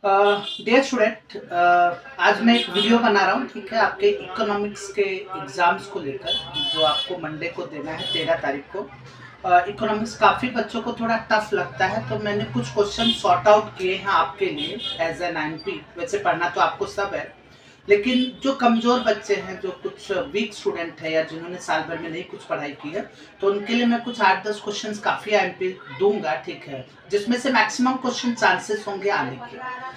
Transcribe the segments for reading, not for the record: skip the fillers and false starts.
Dear student, आज मैं एक वीडियो बना रहा हूँ, ठीक है, आपके इकोनॉमिक्स के एग्जाम्स को लेकर जो आपको मंडे को देना है 13 तारीख को। इकोनॉमिक्स काफ़ी बच्चों को थोड़ा टफ लगता है, तो मैंने कुछ क्वेश्चन सॉर्ट आउट किए हैं आपके लिए एज एन IMP। वैसे पढ़ना तो आपको सब है, लेकिन जो कमज़ोर बच्चे हैं, जो कुछ वीक स्टूडेंट है या जिन्होंने साल भर में नहीं कुछ पढ़ाई की है, तो उनके लिए मैं कुछ 8-10 क्वेश्चंस काफ़ी IMP दूंगा, ठीक है, जिसमें से मैक्सिमम क्वेश्चन चांसेस होंगे आने के।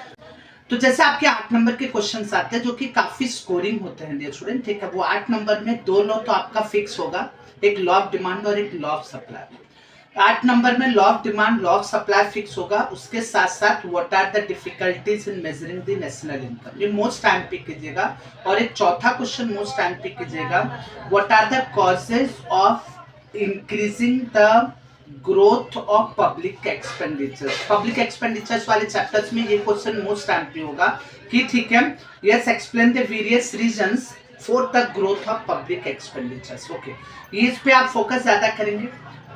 तो जैसे आपके 8 नंबर के क्वेश्चंस आते हैं जो कि काफी स्कोरिंग होते हैं डियर स्टूडेंट, ठीक है, वो 8 नंबर में 2 लॉ तो आपका फिक्स होगा, एक लॉ ऑफ डिमांड और एक लॉ ऑफ सप्लाई। 8 नंबर में law of demand, law of supply fix होगा, उसके साथ साथ what are the difficulties in measuring the national income, ये मोस्ट टाइम पे कीजिएगा। और एक चौथा क्वेश्चन मोस्ट टाइम पे कीजिएगा, what are the causes of increasing the growth of public expenditure. Public expenditures वाले चैप्टर्स में ये क्वेश्चन मोस्ट टाइम पे होगा कि ठीक है, yes explain the various reasons for the growth of public expenditures. Okay, ये इस पे आप फोकस ज्यादा करेंगे।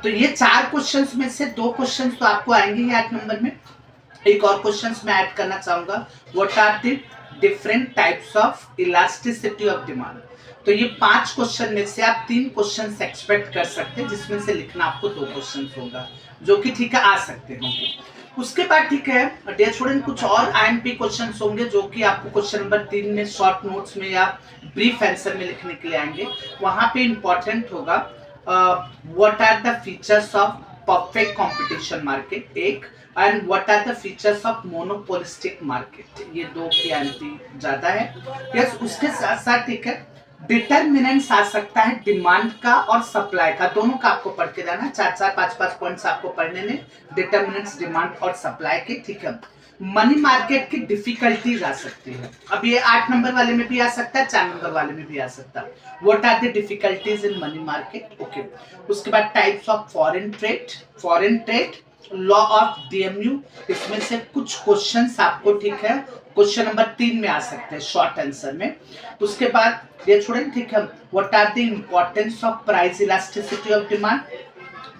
तो ये 4 क्वेश्चंस में से 2 क्वेश्चंस तो आपको आएंगे ही 8 नंबर में। एक और क्वेश्चंस मैं ऐड करना चाहूंगा, what are the different types of elasticity of demand. तो ये 5 क्वेश्चन में से आप 3 क्वेश्चन एक्सपेक्ट कर सकते हैं, जिसमें से लिखना आपको 2 क्वेश्चन होगा, जो कि ठीक है आ सकते होंगे। उसके बाद ठीक है डियर स्टूडेंट, कुछ और IMP क्वेश्चन होंगे जो कि आपको क्वेश्चन नंबर 3 में शॉर्ट नोट्स में या ब्रीफ आंसर में लिखने के लिए आएंगे। वहां पे इंपॉर्टेंट होगा what are the features of perfect competition market, एक, and what are the features of monopolistic market, ये 2 की IMP ज्यादा है। यस, उसके साथ साथ ठीक है डिटरमिनेंट्स आ सकता है डिमांड का और सप्लाई का, दोनों का आपको पढ़ के जाना। 4-4, 5-5 पॉइंट्स आपको पढ़ने में, डिटरमिनेंट्स डिमांड और सप्लाई के, ठीक है। मनी मार्केट की डिफिकल्टीज आ सकती है, अब ये 8 नंबर वाले में भी आ सकता है, 4 नंबर वाले में भी आ सकता है। What are the difficulties in money market, okay. उसके बाद types of foreign trade, law of DMU, इसमें से कुछ क्वेश्चंस आपको ठीक है क्वेश्चन नंबर 3 में आ सकते हैं शॉर्ट आंसर में। उसके बाद ये स्टूडेंट ठीक है, what are the importance of price elasticity of demand,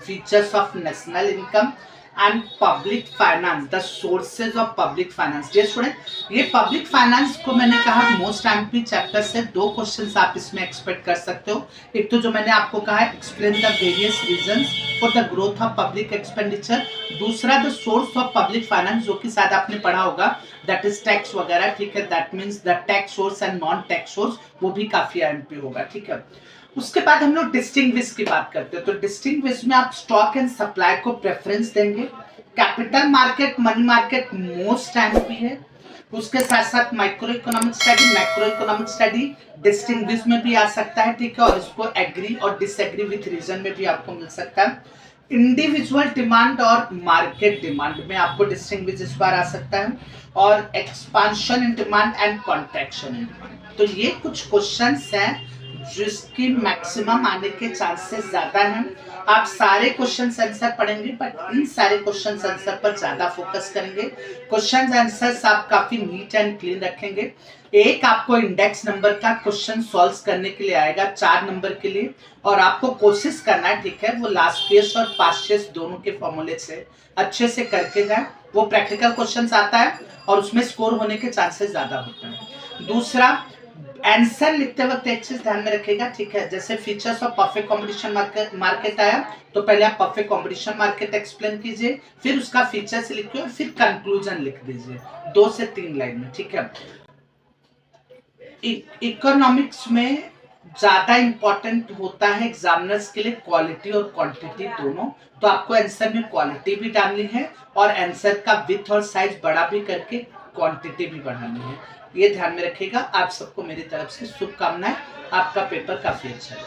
features of national income and public finance, the sources of public finance. Dear student, ये पब्लिक फाइनेंस को मैंने कहा मोस्ट IMP चैप्टर से 2 क्वेश्चंस आप इसमें एक्सपेक्ट कर सकते हो। एक तो जो मैंने आपको कहा है explain the various reasons for the growth of public expenditure, दूसरा the source of public finance, जो कि शायद आपने पढ़ा होगा, दैट इज टैक्स वगैरह, ठीक है, that means the tax source and non tax source, वो भी काफी IMP होगा, ठीक है। उसके बाद हम लोग डिस्टिंग्विश की बात करते हैं, तो डिस्टिंग्विश में आप स्टॉक एंड सप्लाई को प्रेफरेंस देंगे। Capital market, money market most IMP है। उसके साथ साथ micro economic study, macro economic study distinguish में भी आ सकता है, ठीक है, और इसको एग्री और डिसएग्री विथ रीजन में भी आपको मिल सकता है। इंडिविजुअल डिमांड और मार्केट डिमांड में आपको डिस्टिंग्विश इस बार आ सकता है, और expansion in demand and contraction in demand. तो ये कुछ क्वेश्चंस हैं जिसकी मैक्सिमम आने के चांसेस ज्यादा हैं। आप सारे क्वेश्चन आंसर पढ़ेंगे, बट इन सारे क्वेश्चन आंसर पर ज्यादा फोकस करेंगे। क्वेश्चन आंसर्स आप काफी नीट एंड क्लीन रखेंगे। एक आपको इंडेक्स नंबर का क्वेश्चन सॉल्व करने के लिए आएगा 4 नंबर के लिए, और आपको कोशिश करना है, ठीक है, वो लास्ट पेज और पास्ट पेज दोनों के फॉर्मूले से अच्छे से करके जाए। वो प्रैक्टिकल क्वेश्चन आता है और उसमें स्कोर होने के चांसेस ज्यादा होते हैं। दूसरा, आंसर लिखते वक्त एक चीज ध्यान में रखेगा, ठीक है, जैसे features of perfect competition market आया, तो पहले आप परफेक्ट कंपटीशन मार्केट एक्सप्लेन कीजिए, फिर उसका फीचर्स लिखिए और फिर कंक्लूजन लिख दीजिए 2 से 3 लाइन में, ठीक है। इकोनॉमिक्स में ज्यादा इंपॉर्टेंट होता है एग्जामिनर्स के लिए क्वालिटी और क्वांटिटी दोनों, तो आपको आंसर में क्वालिटी भी डालनी है और आंसर का विड्थ और साइज बड़ा भी करके क्वांटिटी भी बढ़ानी है, ये ध्यान में रखिएगा। आप सबको मेरी तरफ से शुभकामनाएं, आपका पेपर काफी अच्छा है।